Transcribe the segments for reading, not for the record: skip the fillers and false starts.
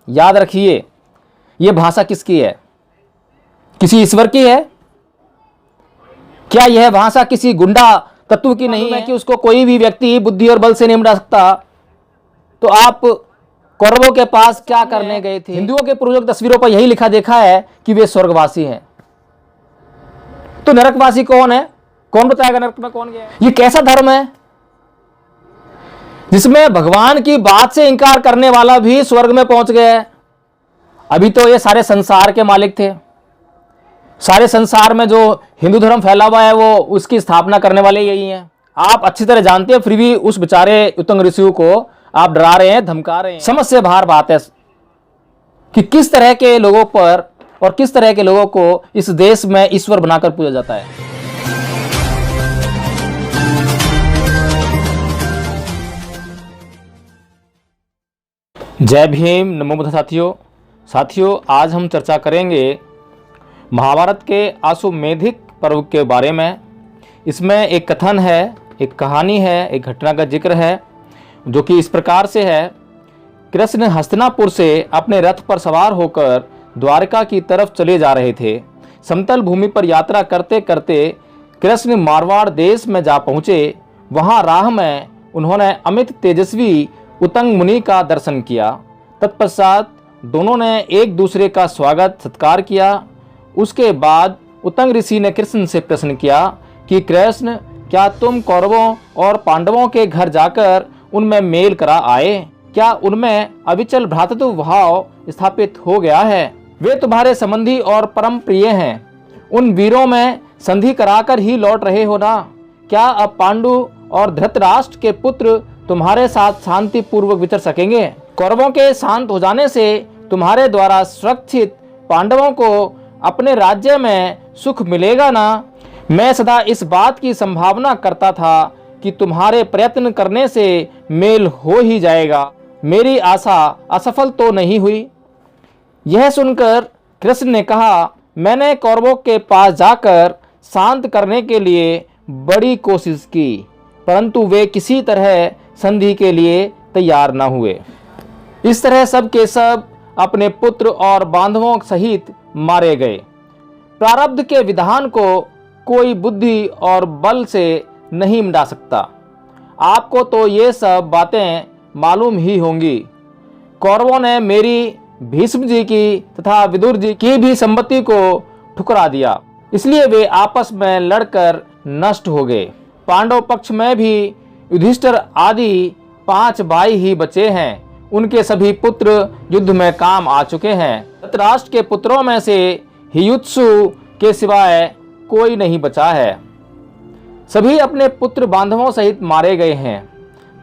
याद रखिए, ये भाषा किसकी है? किसी ईश्वर की है? क्या यह भाषा किसी गुंडा तत्व की नहीं है कि उसको कोई भी व्यक्ति बुद्धि और बल से नहीं मिटा सकता? तो आप कौरवों के पास क्या करने गए थे? हिंदुओं के पूर्वजों की तस्वीरों पर यही लिखा देखा है कि वे स्वर्गवासी हैं। तो नरकवासी कौन है? कौन बताएगा नरक में कौन गया? ये कैसा धर्म है जिसमें भगवान की बात से इंकार करने वाला भी स्वर्ग में पहुंच गया है? अभी तो ये सारे संसार के मालिक थे। सारे संसार में जो हिंदू धर्म फैला हुआ है वो उसकी स्थापना करने वाले यही हैं। आप अच्छी तरह जानते हैं, फिर भी उस बेचारे उत्तंग ऋषियों को आप डरा रहे हैं, धमका रहे हैं। समझ से बाहर बात है कि किस तरह के लोगों पर और किस तरह के लोगों को इस देश में ईश्वर बनाकर पूजा जाता है। जय भीम, नमो बुद्ध। साथियों, आज हम चर्चा करेंगे महाभारत के आश्वमेधिक पर्व के बारे में। इसमें एक कथन है, एक कहानी है, एक घटना का जिक्र है जो कि इस प्रकार से है। कृष्ण हस्तिनापुर से अपने रथ पर सवार होकर द्वारका की तरफ चले जा रहे थे। समतल भूमि पर यात्रा करते करते कृष्ण मारवाड़ देश में जा पहुँचे। वहाँ राह में उन्होंने अमित तेजस्वी उत्तंग मुनि का दर्शन किया। तत्पश्चात दोनों ने एक दूसरे का स्वागत सत्कार किया। उसके बाद उत्तंग ऋषि ने कृष्ण से प्रश्न किया कि कृष्ण, क्या तुम कौरवों और पांडवों के घर जाकर उनमें मेल करा आए? क्या उनमें अविचल भ्रातृत्व भाव स्थापित हो गया है? वे तुम्हारे संबंधी और परम प्रिय हैं। उन वीरों में संधि कराकर ही लौट रहे हो ना? क्या अब पांडु और धृतराष्ट्र के पुत्र तुम्हारे साथ शांति पूर्वक विचर सकेंगे? कौरवों के शांत हो जाने से तुम्हारे द्वारा सुरक्षित पांडवों को अपने राज्य में सुख मिलेगा ना? मैं सदा इस बात की संभावना करता था कि तुम्हारे प्रयत्न करने से मेल हो ही जाएगा। मेरी आशा असफल तो नहीं हुई। यह सुनकर कृष्ण ने कहा, मैंने कौरवों के पास जाकर शांत करने के लिए बड़ी कोशिश की, परंतु वे किसी तरह संधि के लिए तैयार न हुए। इस तरह सब के सब अपने पुत्र और बांधवों सहित मारे गए। प्रारब्ध के विधान को कोई बुद्धि और बल से नहीं मिटा सकता। आपको तो ये सब बातें मालूम ही होंगी। कौरवों ने मेरी, भीष्म जी की तथा विदुर जी की भी संपत्ति को ठुकरा दिया, इसलिए वे आपस में लड़कर नष्ट हो गए। पांडव पक्ष में भी युधिष्ठिर आदि 5 भाई ही बचे हैं। उनके सभी पुत्र युद्ध में काम आ चुके हैं। धृतराष्ट्र के पुत्रों में से हियुत्सु के सिवाय कोई नहीं बचा है। सभी अपने पुत्र बांधवों सहित मारे गए हैं।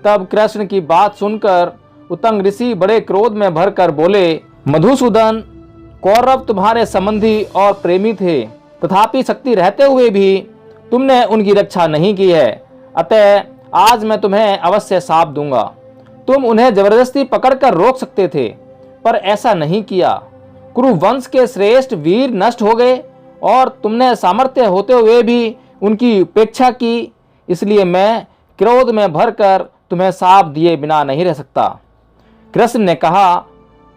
तब कृष्ण की बात सुनकर उत्तंग ऋषि बड़े क्रोध में भरकर बोले, मधुसूदन, कौरव तुम्हारे संबंधी और प्रेमी थे, तथापि शक्ति रहते हुए भी तुमने उनकी रक्षा नहीं की है। अतः आज मैं तुम्हें अवश्य शाप दूंगा। तुम उन्हें जबरदस्ती पकड़कर रोक सकते थे, पर ऐसा नहीं किया। कुरु वंश के श्रेष्ठ वीर नष्ट हो गए और तुमने सामर्थ्य होते हुए भी उनकी उपेक्षा की, इसलिए मैं क्रोध में भरकर तुम्हें शाप दिए बिना नहीं रह सकता। कृष्ण ने कहा,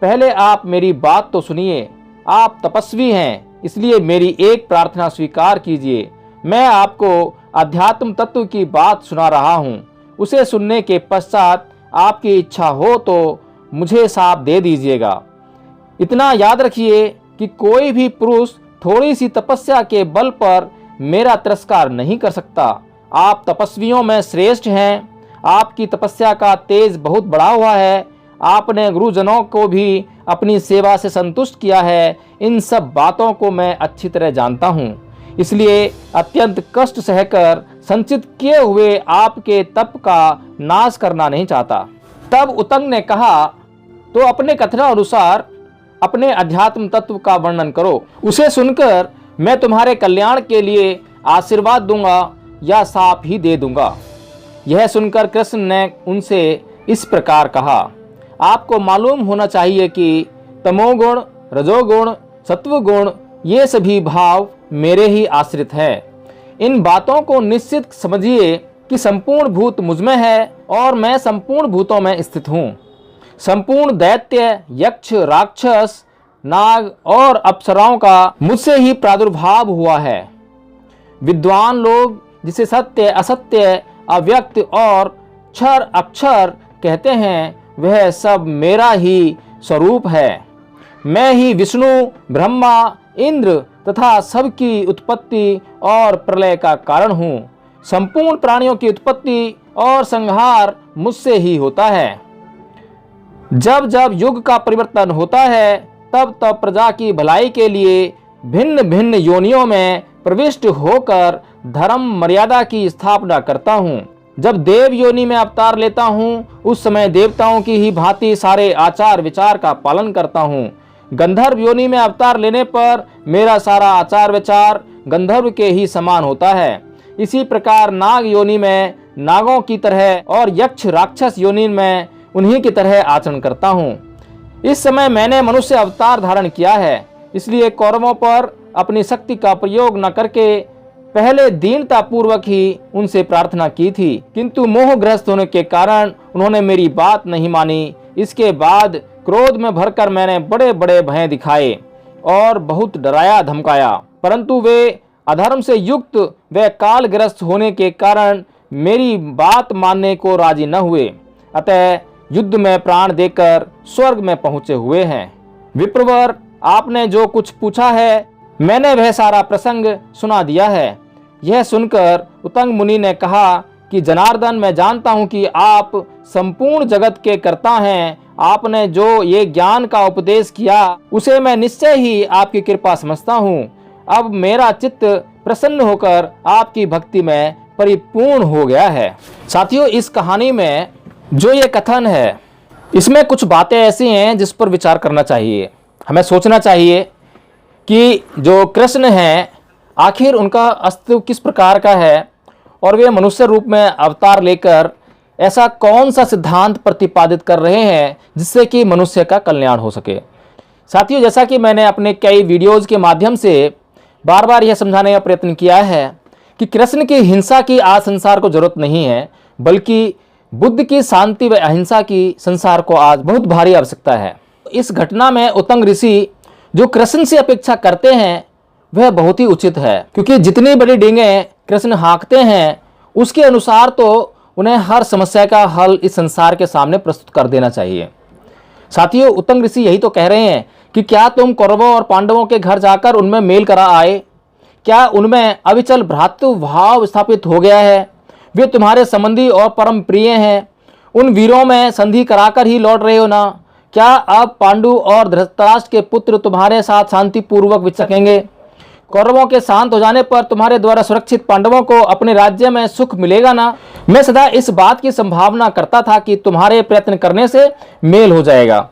पहले आप मेरी बात तो सुनिए। आप तपस्वी हैं, इसलिए मेरी एक प्रार्थना स्वीकार कीजिए। मैं आपको अध्यात्म तत्व की बात सुना रहा हूँ। उसे सुनने के पश्चात आपकी इच्छा हो तो मुझे शाप दे दीजिएगा। इतना याद रखिए कि कोई भी पुरुष थोड़ी सी तपस्या के बल पर मेरा तिरस्कार नहीं कर सकता। आप तपस्वियों में श्रेष्ठ हैं। आपकी तपस्या का तेज बहुत बढ़ा हुआ है। आपने गुरुजनों को भी अपनी सेवा से संतुष्ट किया है। इन सब बातों को मैं अच्छी तरह जानता हूँ, इसलिए अत्यंत कष्ट सहकर संचित किए हुए आपके तप का नाश करना नहीं चाहता। तब उत्तंग ने कहा, तो अपने कथनानुसार अपने अध्यात्म तत्व का वर्णन करो। उसे सुनकर मैं तुम्हारे कल्याण के लिए आशीर्वाद दूंगा या शाप ही दे दूंगा। यह सुनकर कृष्ण ने उनसे इस प्रकार कहा, आपको मालूम होना चाहिए कि तमोगुण, रजोगुण, सत्वगुण ये सभी भाव मेरे ही आश्रित हैं। इन बातों को निश्चित समझिए कि संपूर्ण भूत मुझमें है और मैं संपूर्ण भूतों में स्थित हूँ। संपूर्ण दैत्य, यक्ष, राक्षस, नाग और अप्सराओं का मुझसे ही प्रादुर्भाव हुआ है। विद्वान लोग जिसे सत्य, असत्य, अव्यक्त और क्षर अक्षर कहते हैं, वह सब मेरा ही स्वरूप है। मैं ही विष्णु, ब्रह्मा, इंद्र तथा सबकी उत्पत्ति और प्रलय का कारण हूँ। संपूर्ण प्राणियों की उत्पत्ति और संहार मुझसे ही होता है। जब जब युग का परिवर्तन होता है, तब तब प्रजा की भलाई के लिए भिन्न भिन्न योनियों में प्रविष्ट होकर धर्म मर्यादा की स्थापना करता हूँ। जब देव योनि में अवतार लेता हूँ, उस समय देवताओं की ही भांति सारे आचार विचार का पालन करता हूँ। गंधर्व योनि में अवतार लेने पर मेरा सारा आचार विचार गंधर्व के ही समान होता है। इसी प्रकार नाग योनि में नागों की तरह और यक्ष राक्षस योनि में उन्हीं की तरह आचरण करता हूँ। इस समय मैंने मनुष्य अवतार धारण किया है, इसलिए कौरवों पर अपनी शक्ति का प्रयोग न करके पहले दीनता पूर्वक ही उनसे प्रार्थना की थी, किंतु मोहग्रस्त होने के कारण उन्होंने मेरी बात नहीं मानी। इसके बाद क्रोध में भरकर मैंने बड़े बड़े भय दिखाए और बहुत डराया धमकाया, परंतु वे अधर्म से युक्त व कालग्रस्त होने के कारण मेरी बात मानने को राजी न हुए। अतः युद्ध में प्राण देकर स्वर्ग में पहुंचे हुए हैं। विप्रवर, आपने जो कुछ पूछा है, मैंने वह सारा प्रसंग सुना दिया है। यह सुनकर उतंग मुनि ने कहा कि जनार्दन, मैं जानता हूं कि आप संपूर्ण जगत के कर्ता हैं। आपने जो ये ज्ञान का उपदेश किया, उसे मैं निश्चय ही आपकी कृपा समझता हूं। अब मेरा चित्त प्रसन्न होकर आपकी भक्ति में परिपूर्ण हो गया है। साथियों, इस कहानी में जो ये कथन है, इसमें कुछ बातें ऐसी हैं जिस पर विचार करना चाहिए। हमें सोचना चाहिए कि जो कृष्ण हैं, आखिर उनका अस्तित्व किस प्रकार का है और वे मनुष्य रूप में अवतार लेकर ऐसा कौन सा सिद्धांत प्रतिपादित कर रहे हैं जिससे कि मनुष्य का कल्याण हो सके। साथियों, जैसा कि मैंने अपने कई वीडियोज़ के माध्यम से बार बार यह समझाने का प्रयत्न किया है कि कृष्ण की हिंसा की आज संसार को जरूरत नहीं है, बल्कि बुद्ध की शांति व अहिंसा की संसार को आज बहुत भारी आवश्यकता है। इस घटना में उतंग ऋषि जो कृष्ण से अपेक्षा करते हैं, वह बहुत ही उचित है, क्योंकि जितनी बड़ी डींगे कृष्ण हाँकते हैं, उसके अनुसार तो उन्हें हर समस्या का हल इस संसार के सामने प्रस्तुत कर देना चाहिए। साथियों, उतंग ऋषि यही तो कह रहे हैं कि क्या तुम कौरवों और पांडवों के घर जाकर उनमें मेल करा आए? क्या उनमें अविचल भ्रातृ भाव स्थापित हो गया है? वे तुम्हारे संबंधी और परम प्रिय हैं। उन वीरों में संधि कराकर ही लौट रहे हो ना? क्या अब पांडु और धृतराष्ट्र के पुत्र तुम्हारे साथ शांतिपूर्वक विचर सकेंगे? कौरवों के शांत हो जाने पर तुम्हारे द्वारा सुरक्षित पांडवों को अपने राज्य में सुख मिलेगा ना? मैं सदा इस बात की संभावना करता था कि तुम्हारे प्रयत्न करने से मेल हो जाएगा।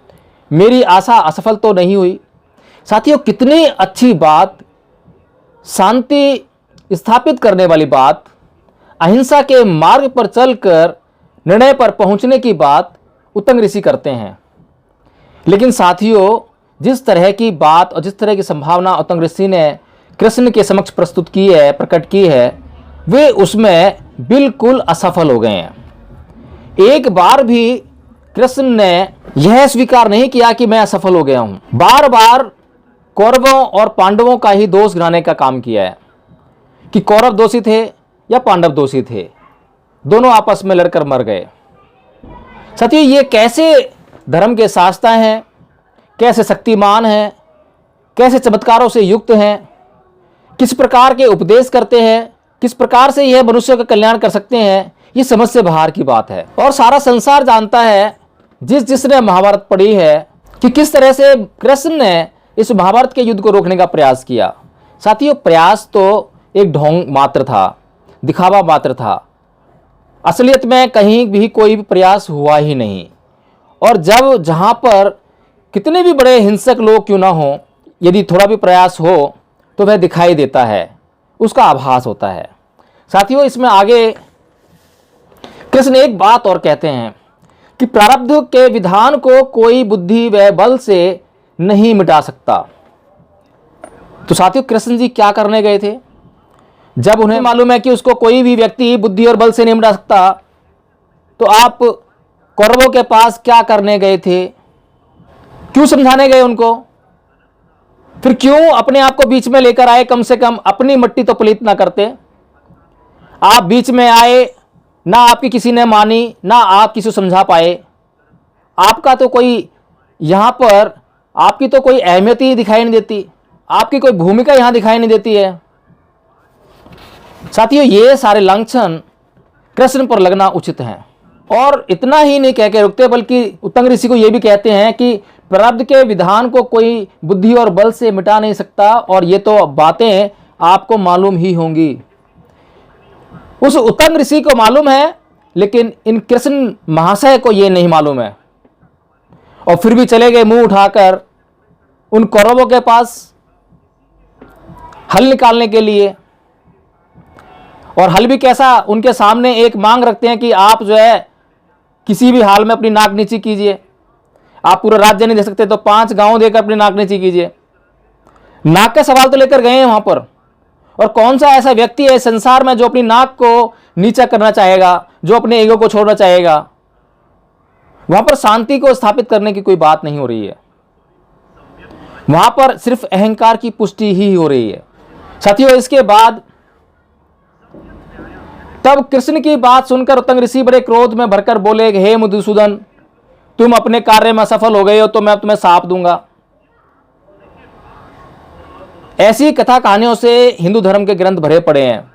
मेरी आशा असफल तो नहीं हुई। साथियों, कितनी अच्छी बात, शांति स्थापित करने वाली बात, अहिंसा के मार्ग पर चलकर निर्णय पर पहुंचने की बात उतंग ऋषि करते हैं। लेकिन साथियों, जिस तरह की बात और जिस तरह की संभावना उतंग ऋषि ने कृष्ण के समक्ष प्रस्तुत की है, प्रकट की है, वे उसमें बिल्कुल असफल हो गए हैं। एक बार भी कृष्ण ने यह स्वीकार नहीं किया कि मैं असफल हो गया हूं। बार बार कौरवों और पांडवों का ही दोष गिनाने का काम किया है कि कौरव दोषी थे या पांडव दोषी थे, दोनों आपस में लड़कर मर गए। साथियों, ये कैसे धर्म के शास्त्र हैं, कैसे शक्तिमान हैं, कैसे चमत्कारों से युक्त हैं, किस प्रकार के उपदेश करते हैं, किस प्रकार से यह मनुष्य का कल्याण कर सकते हैं, ये समझ से बाहर की बात है। और सारा संसार जानता है, जिसने महाभारत पढ़ी है, कि किस तरह से कृष्ण ने इस महाभारत के युद्ध को रोकने का प्रयास किया। साथियों, प्रयास तो एक ढोंग मात्र था, दिखावा मात्र था। असलियत में कहीं भी कोई भी प्रयास हुआ ही नहीं। और जब जहाँ पर कितने भी बड़े हिंसक लोग क्यों ना हो, यदि थोड़ा भी प्रयास हो तो वह दिखाई देता है, उसका आभास होता है। साथियों, इसमें आगे कृष्ण एक बात और कहते हैं कि प्रारब्ध के विधान को कोई बुद्धि व बल से नहीं मिटा सकता। तो साथियों, कृष्ण जी क्या करने गए थे? जब उन्हें मालूम है कि उसको कोई भी व्यक्ति बुद्धि और बल से नहीं मिटा सकता, तो आप कौरवों के पास क्या करने गए थे, क्यों समझाने गए उनको, फिर क्यों अपने आप को बीच में लेकर आए, कम से कम अपनी मिट्टी तो पलीत ना करते। आप बीच में आए, ना आपकी किसी ने मानी, ना आप किसी को समझा पाए। आपका तो कोई यहां पर, आपकी तो कोई अहमियत ही दिखाई नहीं देती, आपकी कोई भूमिका यहां दिखाई नहीं देती है। साथियों, ये सारे लांछन कृष्ण पर लगना उचित है। और इतना ही नहीं कह के रुकते, बल्कि उत्तंग ऋषि को यह भी कहते हैं कि प्रारब्ध के विधान को कोई बुद्धि और बल से मिटा नहीं सकता, और ये तो बातें आपको मालूम ही होंगी। उस उत्तंग ऋषि को मालूम है, लेकिन इन कृष्ण महाशय को यह नहीं मालूम है, और फिर भी चले गए मुंह उठाकर उन कौरवों के पास हल निकालने के लिए। और हल भी कैसा, उनके सामने एक मांग रखते हैं कि आप जो है किसी भी हाल में अपनी नाक नीची कीजिए। आप पूरा राज्य नहीं दे सकते तो 5 गांव देकर अपनी नाक नीची कीजिए। नाक का सवाल तो लेकर गए हैं वहां पर। और कौन सा ऐसा व्यक्ति है संसार में जो अपनी नाक को नीचा करना चाहेगा, जो अपने ईगो को छोड़ना चाहेगा। वहां पर शांति को स्थापित करने की कोई बात नहीं हो रही है, वहां पर सिर्फ अहंकार की पुष्टि ही हो रही है। साथियों, इसके बाद तब कृष्ण की बात सुनकर उत्तंग ऋषि बड़े क्रोध में भरकर बोले, हे मधुसूदन, तुम अपने कार्य में सफल हो गए हो तो मैं तुम्हें शाप दूंगा। ऐसी कथा कहानियों से हिंदू धर्म के ग्रंथ भरे पड़े हैं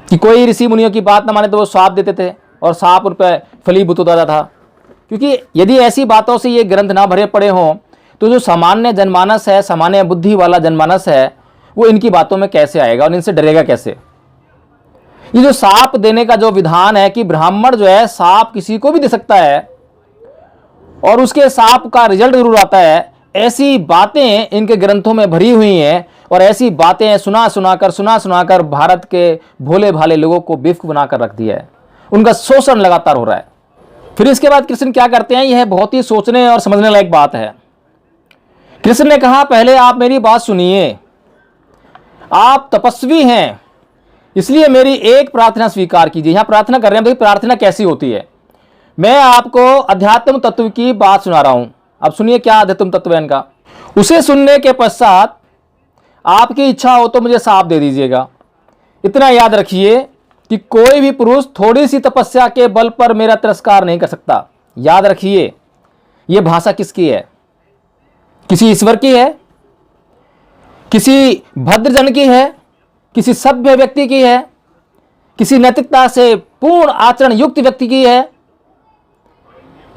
कि कोई ऋषि मुनियों की बात न माने तो वो शाप देते थे, और शाप उन पर फलीभूत होता था। क्योंकि यदि ऐसी बातों से ये ग्रंथ ना भरे पड़े हों तो जो सामान्य जनमानस है, सामान्य बुद्धि वाला जनमानस है, वो इनकी बातों में कैसे आएगा और इनसे डरेगा कैसे। ये जो शाप देने का जो विधान है कि ब्राह्मण जो है शाप किसी को भी दे सकता है और उसके शाप का रिजल्ट जरूर आता है, ऐसी बातें इनके ग्रंथों में भरी हुई हैं। और ऐसी बातें सुना सुनाकर भारत के भोले भाले लोगों को बेवकूफ बनाकर रख दिया है। उनका शोषण लगातार हो रहा है। फिर इसके बाद कृष्ण क्या करते हैं, यह बहुत ही सोचने और समझने लायक बात है। कृष्ण ने कहा, पहले आप मेरी बात सुनिए। आप तपस्वी हैं, इसलिए मेरी एक प्रार्थना स्वीकार कीजिए। यहां प्रार्थना कर रहे हैं, भाई प्रार्थना कैसी होती है। मैं आपको अध्यात्म तत्व की बात सुना रहा हूं। अब सुनिए क्या अध्यात्म तत्व है इनका। उसे सुनने के पश्चात आपकी इच्छा हो तो मुझे शाप दे दीजिएगा। इतना याद रखिए कि कोई भी पुरुष थोड़ी सी तपस्या के बल पर मेरा तिरस्कार नहीं कर सकता। याद रखिए, यह भाषा किसकी है? किसी ईश्वर की है, किसी भद्रजन की है, किसी सभ्य व्यक्ति की है, किसी नैतिकता से पूर्ण आचरण युक्त व्यक्ति की है।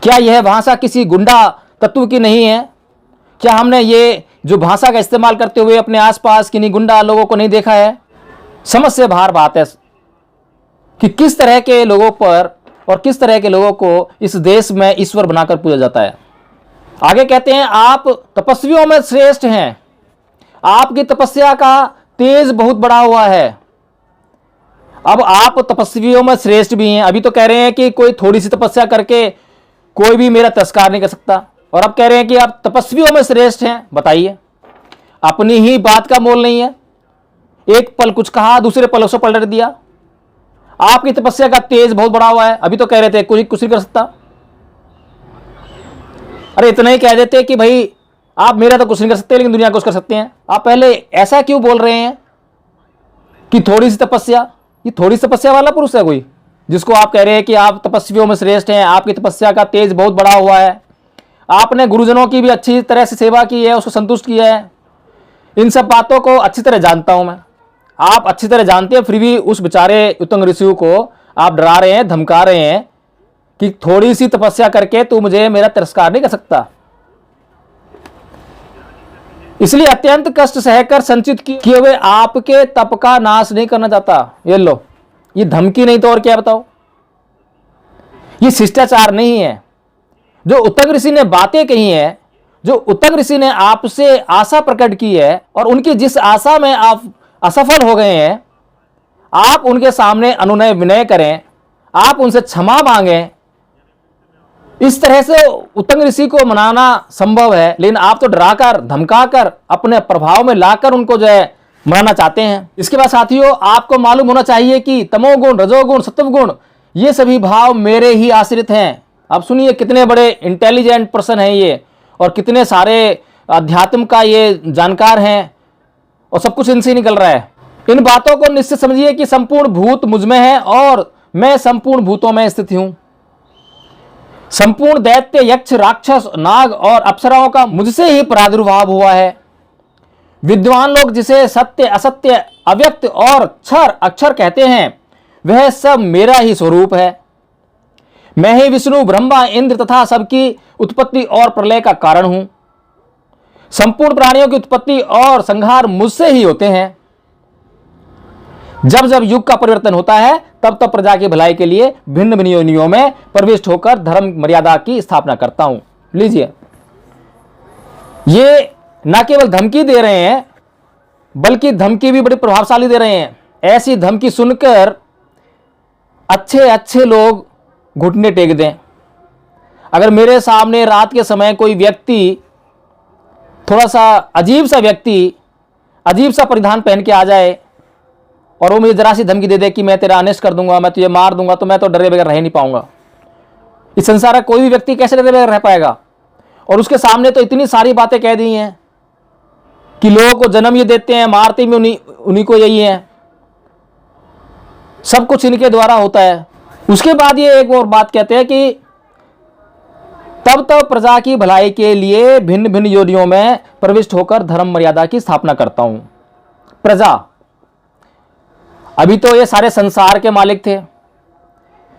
क्या यह भाषा किसी गुंडा तत्व की नहीं है? क्या हमने ये जो भाषा का इस्तेमाल करते हुए अपने आसपास किन्हीं गुंडा लोगों को नहीं देखा है? समझ से बाहर बात है कि किस तरह के लोगों पर और किस तरह के लोगों को इस देश में ईश्वर बनाकर पूजा जाता है। आगे कहते हैं, आप तपस्वियों में श्रेष्ठ हैं, आपकी तपस्या का तेज बहुत बढ़ा हुआ है। अब आप तपस्वियों में श्रेष्ठ भी हैं। अभी तो कह रहे हैं कि कोई थोड़ी सी तपस्या करके कोई भी मेरा तिरस्कार नहीं कर सकता, और अब कह रहे हैं कि आप तपस्वियों में श्रेष्ठ हैं। बताइए, अपनी ही बात का मोल नहीं है। एक पल कुछ कहा, दूसरे पल उसको पलट दिया। आपकी तपस्या का तेज बहुत बढ़ा हुआ है, अभी तो कह रहे थे कोई कुछ नहीं कर सकता। अरे इतना ही कह देते कि भाई आप मेरा तो कुछ नहीं कर सकते लेकिन दुनिया को कुछ कर सकते हैं। आप पहले ऐसा क्यों बोल रहे हैं कि थोड़ी सी तपस्या? ये थोड़ी तपस्या वाला पुरुष है कोई जिसको आप कह रहे हैं कि आप तपस्वियों में श्रेष्ठ हैं, आपकी तपस्या का तेज बहुत बढ़ा हुआ है, आपने गुरुजनों की भी अच्छी तरह से सेवा की है, उसको संतुष्ट किया है। इन सब बातों को अच्छी तरह जानता हूं मैं, आप अच्छी तरह जानते हैं, फिर भी उस बेचारे उत्तंग ऋषि को आप डरा रहे हैं, धमका रहे हैं कि थोड़ी सी तपस्या करके तू मुझे मेरा तिरस्कार नहीं कर सकता। इसलिए अत्यंत कष्ट सहकर संचित किए हुए आपके तप का नाश नहीं करना चाहता। ये लो, ये धमकी नहीं तो और क्या बताओ। ये शिष्टाचार नहीं है। जो उत्तंग ऋषि ने बातें कही हैं, जो उत्तंग ऋषि ने आपसे आशा प्रकट की है और उनकी जिस आशा में आप असफल हो गए हैं, आप उनके सामने अनुनय विनय करें, आप उनसे क्षमा मांगें। इस तरह से उत्तंग ऋषि को मनाना संभव है, लेकिन आप तो डराकर धमकाकर अपने प्रभाव में लाकर उनको जो है मनाना चाहते हैं। इसके बाद साथियों, आपको मालूम होना चाहिए कि तमोगुण, रजोगुण, सत्वगुण ये सभी भाव मेरे ही आश्रित हैं। अब सुनिए कितने बड़े इंटेलिजेंट पर्सन हैं ये, और कितने सारे अध्यात्म का ये जानकार हैं, और सब कुछ इनसे निकल रहा है। इन बातों को निश्चित समझिए कि संपूर्ण भूत मुझ में है और मैं संपूर्ण भूतों में स्थित हूं। संपूर्ण दैत्य, यक्ष, राक्षस, नाग और अप्सराओं का मुझसे ही प्रादुर्भाव हुआ है। विद्वान लोग जिसे सत्य, असत्य, अव्यक्त और क्षर, अक्षर कहते हैं, वह सब मेरा ही स्वरूप है। मैं ही विष्णु, ब्रह्मा, इंद्र तथा सबकी उत्पत्ति और प्रलय का कारण हूं। संपूर्ण प्राणियों की उत्पत्ति और संहार मुझसे ही होते हैं। जब जब युग का परिवर्तन होता है, तब तब प्रजा की भलाई के लिए भिन्न भिन्न योनियों में प्रविष्ट होकर धर्म मर्यादा की स्थापना करता हूं। लीजिए, ये न केवल धमकी दे रहे हैं, बल्कि धमकी भी बड़ी प्रभावशाली दे रहे हैं। ऐसी धमकी सुनकर अच्छे अच्छे लोग घुटने टेक दें। अगर मेरे सामने रात के समय कोई व्यक्ति, थोड़ा सा अजीब सा व्यक्ति, अजीब सा परिधान पहन के आ जाए और वो मुझे जरा सी धमकी दे दे कि मैं तेरा अनिष्ट कर दूंगा, मैं तुझे मार दूंगा, तो मैं तो डरे बगैर रह नहीं पाऊंगा। इस संसार का कोई भी व्यक्ति कैसे डरे बगैर रह पाएगा? और उसके सामने तो इतनी सारी बातें कह दी हैं कि लोगों को जन्म ये देते हैं, मारते भी उन्हीं को यही है, सब कुछ इनके द्वारा होता है। उसके बाद ये एक और बात कहते हैं कि तब तब प्रजा की भलाई के लिए भिन्न भिन्न योनियों में प्रविष्ट होकर धर्म मर्यादा की स्थापना करता हूं। प्रजा, अभी तो ये सारे संसार के मालिक थे।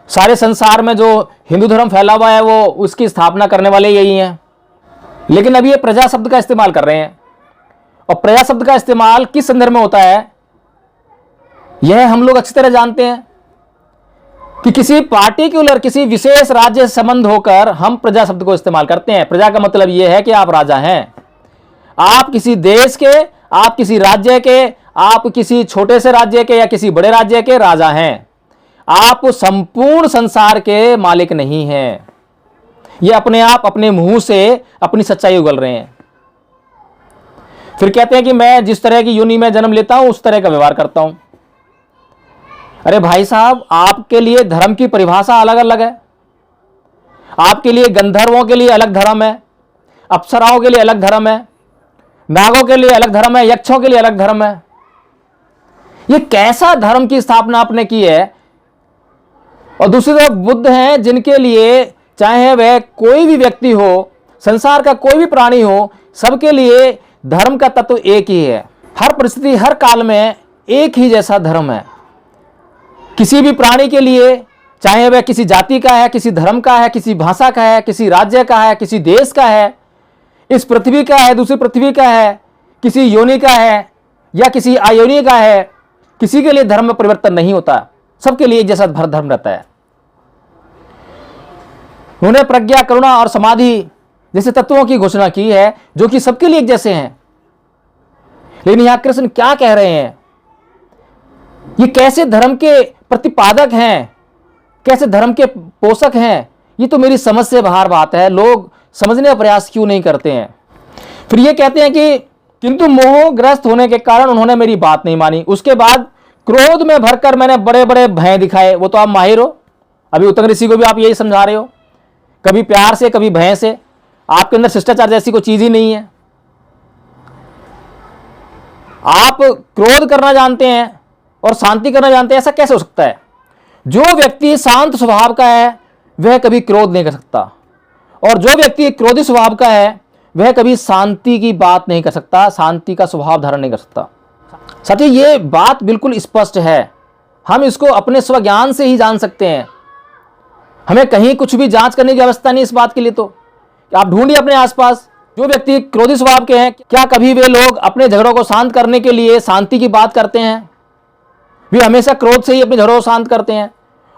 सारे संसार में जो हिंदू धर्म फैला हुआ है वो उसकी स्थापना करने वाले यही हैं। लेकिन अभी ये प्रजा शब्द का इस्तेमाल कर रहे हैं, और प्रजा शब्द का इस्तेमाल किस संदर्भ में होता है यह हम लोग अच्छी तरह जानते हैं कि किसी पार्टिकुलर, किसी विशेष राज्य से संबंध होकर हम प्रजा शब्द को इस्तेमाल करते हैं। प्रजा का मतलब यह है कि आप राजा हैं, आप किसी देश के, आप किसी राज्य के, आप किसी छोटे से राज्य के या किसी बड़े राज्य के राजा हैं। आप संपूर्ण संसार के मालिक नहीं हैं। ये अपने आप अपने मुंह से अपनी सच्चाई उगल रहे हैं। फिर कहते हैं कि मैं जिस तरह की योनि में जन्म लेता हूं उस तरह का व्यवहार करता हूं। अरे भाई साहब, आपके लिए धर्म की परिभाषा अलग अलग है। आपके लिए गंधर्वों के लिए अलग धर्म है, अप्सराओं के लिए अलग धर्म है, नागों के लिए अलग धर्म है, यक्षों के लिए अलग धर्म है। ये कैसा धर्म की स्थापना आपने की है? और दूसरी तरफ बुद्ध हैं जिनके लिए चाहे वह कोई भी व्यक्ति हो, संसार का कोई भी प्राणी हो, सबके लिए धर्म का तत्व एक ही है। हर परिस्थिति, हर काल में एक ही जैसा धर्म है। किसी भी प्राणी के लिए, चाहे वह किसी जाति का है, किसी धर्म का है, किसी भाषा का है, किसी राज्य का है, किसी देश का है, इस पृथ्वी का है, दूसरी पृथ्वी का है, किसी योनि का है या किसी अयोनि का है, किसी के लिए धर्म में परिवर्तन नहीं होता। सबके लिए एक जैसा धर्म रहता है। उन्होंने प्रज्ञा, करुणा और समाधि जैसे तत्वों की घोषणा की है जो कि सबके लिए एक जैसे हैं। लेकिन यहां कृष्ण क्या कह रहे हैं? ये कैसे धर्म के प्रतिपादक हैं, कैसे धर्म के पोषक हैं? ये तो मेरी समझ से बाहर बात है। लोग समझने का प्रयास क्यों नहीं करते हैं? फिर ये कहते हैं कि किंतु मोहग्रस्त होने के कारण उन्होंने मेरी बात नहीं मानी। उसके बाद क्रोध में भरकर मैंने बड़े बड़े भय दिखाए। वो तो आप माहिर हो, अभी उत्तंग ऋषि को भी आप यही समझा रहे हो, कभी प्यार से कभी भय से। आपके अंदर शिष्टाचार जैसी कोई चीज ही नहीं है। आप क्रोध करना जानते हैं और शांति करना जानते हैं, ऐसा कैसे हो सकता है? जो व्यक्ति शांत स्वभाव का है वह कभी क्रोध नहीं कर सकता, और जो व्यक्ति क्रोधी स्वभाव का है वह कभी शांति की बात नहीं कर सकता, शांति का स्वभाव धारण नहीं कर सकता। साथियों, ये बात बिल्कुल स्पष्ट है। हम इसको अपने स्वज्ञान से ही जान सकते हैं। हमें कहीं कुछ भी जांच करने की आवश्यकता नहीं इस बात के लिए। तो आप ढूंढिए अपने आसपास, जो व्यक्ति क्रोधी स्वभाव के हैं, क्या कभी वे लोग अपने झगड़ों को शांत करने के लिए शांति की बात करते हैं? वे हमेशा क्रोध से ही अपने झगड़ों को शांत करते हैं।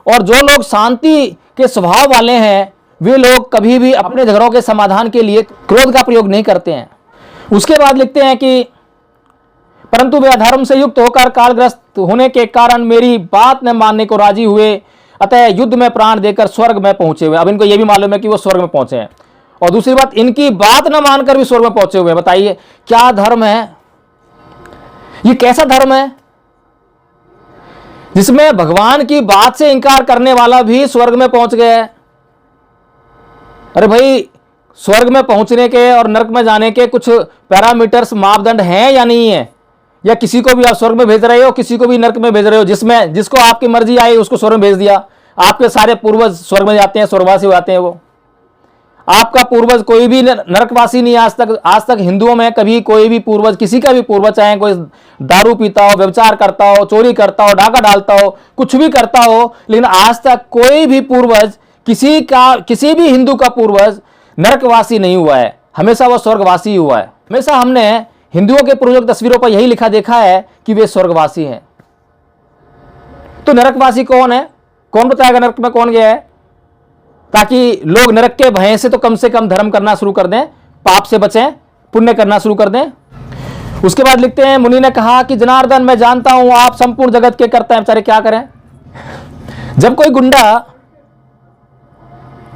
और जो लोग शांति के स्वभाव वाले हैं वे लोग कभी भी अपने झगड़ों के समाधान के लिए क्रोध का प्रयोग नहीं करते हैं। उसके बाद लिखते हैं कि परंतु वे अधर्म से युक्त होकर कालग्रस्त होने के कारण मेरी बात न मानने को राजी हुए, अतः युद्ध में प्राण देकर स्वर्ग में पहुंचे हुए। अब इनको यह भी मालूम है कि वो स्वर्ग में पहुंचे हैं। और दूसरी बात, इनकी बात न मानकर भी स्वर्ग में पहुंचे हुए हैं। बताइए क्या धर्म है? ये कैसा धर्म है जिसमें भगवान की बात से इंकार करने वाला भी स्वर्ग में पहुंच गया है। अरे भाई, स्वर्ग में पहुंचने के और नरक में जाने के कुछ पैरामीटर्स, मापदंड हैं या नहीं है? या किसी को भी आप स्वर्ग में भेज रहे हो, किसी को भी नरक में भेज रहे हो? जिसमें जिसको आपकी मर्जी आई उसको स्वर्ग में भेज दिया। आपके सारे पूर्वज स्वर्ग में जाते हैं, स्वर्गवासी हो जाते हैं। वो आपका पूर्वज कोई भी नरकवासी नहीं। आज तक हिंदुओं में कभी कोई भी पूर्वज, किसी का भी पूर्वज, चाहे कोई दारू पीता हो, व्यभिचार करता हो, चोरी करता हो, डाका डालता हो, कुछ भी करता हो, लेकिन आज तक कोई भी पूर्वज, किसी भी हिंदू का पूर्वज नरकवासी नहीं हुआ है। हमेशा वो स्वर्गवासी हुआ है। हमेशा हमने हिंदुओं के पूर्वजों की तस्वीरों पर यही लिखा देखा है कि वे स्वर्गवासी हैं। तो नरकवासी कौन है? कौन बताएगा नरक में कौन गया है? ताकि लोग नरक के भय से तो कम धर्म करना शुरू कर दें, पाप से बचें, पुण्य करना शुरू कर दें। उसके बाद लिखते हैं, मुनि ने कहा कि जनार्दन, मैं जानता हूं आप संपूर्ण जगत के करते हैं। बेचारे क्या करें? जब कोई गुंडा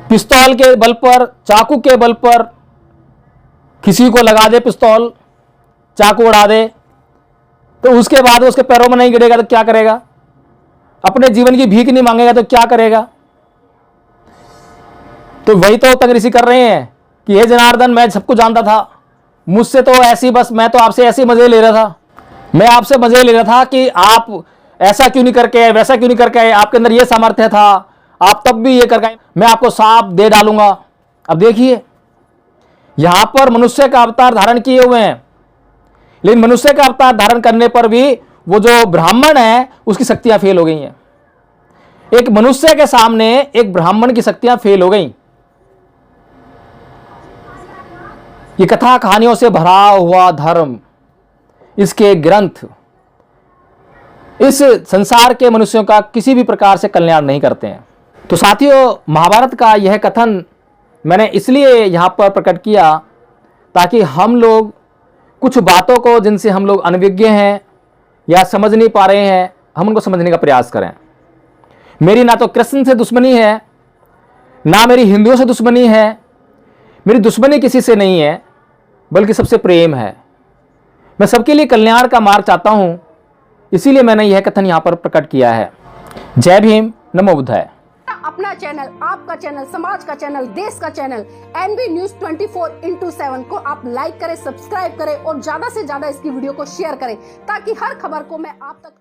पिस्तौल के बल पर, चाकू के बल पर किसी को लगा दे, पिस्तौल चाकू उड़ा दे, तो उसके बाद उसके पैरों में नहीं गिरेगा तो क्या करेगा? अपने जीवन की भीख नहीं मांगेगा तो क्या करेगा? तो वही तो तंग ऋषि कर रहे हैं कि हे जनार्दन, मैं सबको जानता था, मुझसे तो ऐसी, बस मैं तो आपसे ऐसे मजे ले रहा था। मैं आपसे मजे ले रहा था कि आप ऐसा क्यों नहीं करके आए, वैसा क्यों नहीं करके आए, आपके अंदर ये सामर्थ्य था, आप तब भी ये करके आए, मैं आपको सांप दे डालूंगा। अब देखिए, यहां पर मनुष्य का अवतार धारण किए हुए हैं, लेकिन मनुष्य का अवतार धारण करने पर भी वो जो ब्राह्मण है उसकी शक्तियां फेल हो गई हैं। एक मनुष्य के सामने एक ब्राह्मण की शक्तियां फेल हो गई। ये कथा कहानियों से भरा हुआ धर्म, इसके ग्रंथ इस संसार के मनुष्यों का किसी भी प्रकार से कल्याण नहीं करते हैं। तो साथियों, महाभारत का यह कथन मैंने इसलिए यहां पर प्रकट किया ताकि हम लोग कुछ बातों को, जिनसे हम लोग अनभिज्ञ हैं या समझ नहीं पा रहे हैं, हम उनको समझने का प्रयास करें। मेरी ना तो कृष्ण से दुश्मनी है, ना मेरी हिंदुओं से दुश्मनी है। मेरी दुश्मनी किसी से नहीं है, बल्कि सबसे प्रेम है। मैं सबके लिए कल्याण का मार्ग चाहता हूं, इसीलिए मैंने यह कथन यहां पर प्रकट किया है। जय भीम, नमो बुद्धाय। अपना चैनल, आपका चैनल, समाज का चैनल, देश का चैनल एनबी न्यूज 24/7 को आप लाइक करें, सब्सक्राइब करें और ज्यादा से ज्यादा इसकी वीडियो को शेयर करें, ताकि हर खबर को मैं आप तक